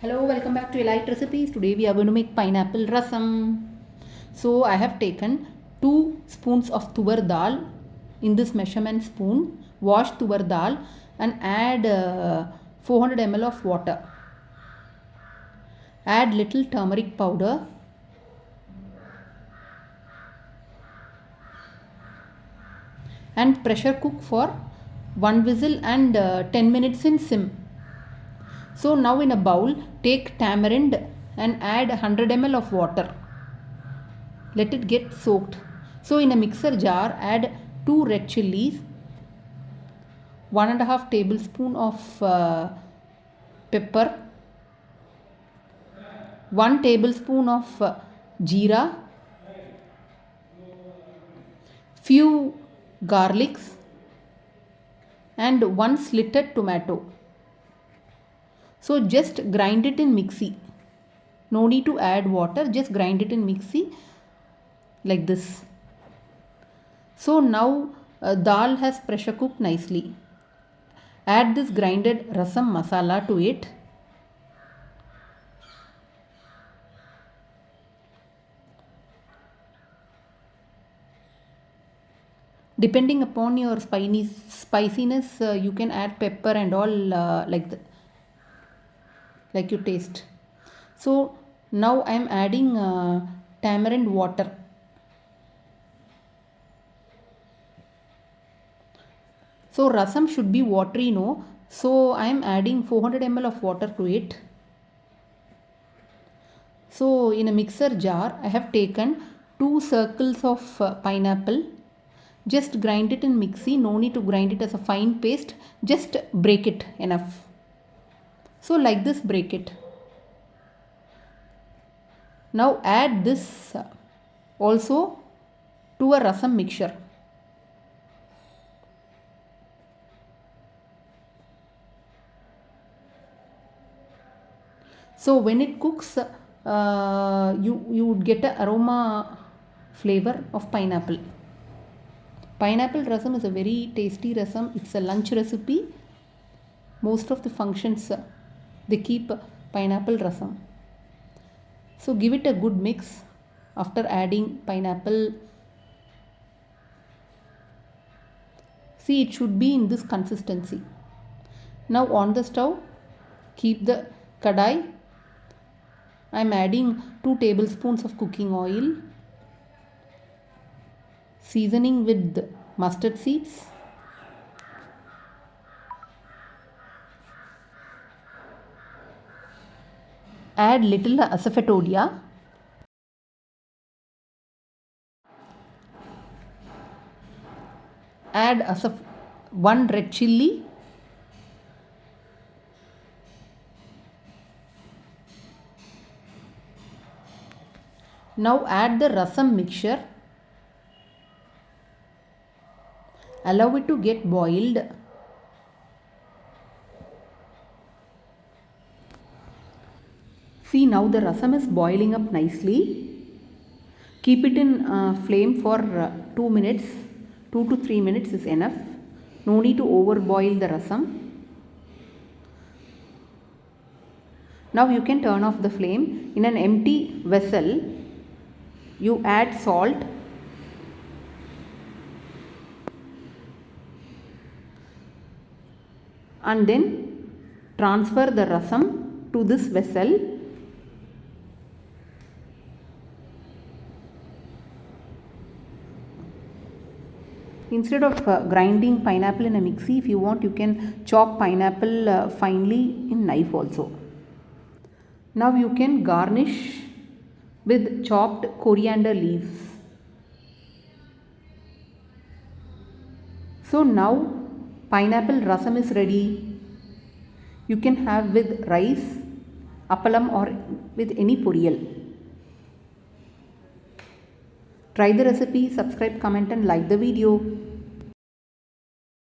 Hello, welcome back to Elite Recipes. Today we are going to make pineapple rasam. So I have taken 2 spoons of tuvar dal in this measurement spoon. Wash tuvar dal and add 400 ml of water. Add little turmeric powder. And pressure cook for 1 whistle and 10 minutes in sim. So now in a bowl, take tamarind and add 100 ml of water. Let it get soaked. So in a mixer jar, add 2 red chilies, 1.5 tablespoon of pepper, 1 tablespoon of jeera, few garlics and 1 slitted tomato. So just grind it in mixie. No need to add water, just grind it in mixie like this. So now dal has pressure cooked nicely. Add this grinded rasam masala to it. Depending upon your spiciness, you can add pepper and all like your taste. So now I am adding tamarind water. So rasam should be watery, no? So I am adding 400 ml of water to it. So in a mixer jar, I have taken 2 circles of pineapple. Just grind it in mixie. No need to grind it as a fine paste. Just break it enough. So like this, break it. Now add this also to a rasam mixture. So when it cooks, you would get an aroma flavor of pineapple. Pineapple rasam is a very tasty rasam. It's a lunch recipe. Most of the functions they keep pineapple rasam. So give it a good mix after adding pineapple. See, it should be in this consistency. Now on the stove, keep the kadai. I am adding 2 tablespoons of cooking oil. Seasoning with mustard seeds. Add little asafoetida. Add 1 red chilli. Now add the rasam mixture. Allow it to get boiled. See, now the rasam is boiling up nicely. Keep it in flame for 2 minutes. 2 to 3 minutes is enough. No need to overboil the rasam. Now you can turn off the flame. In an empty vessel, you add salt. And then transfer the rasam to this vessel. Instead of grinding pineapple in a mixie, if you want, you can chop pineapple finely in knife also. Now you can garnish with chopped coriander leaves. So now pineapple rasam is ready. You can have with rice, appalam or with any poriyal. Try the recipe, subscribe, comment and like the video.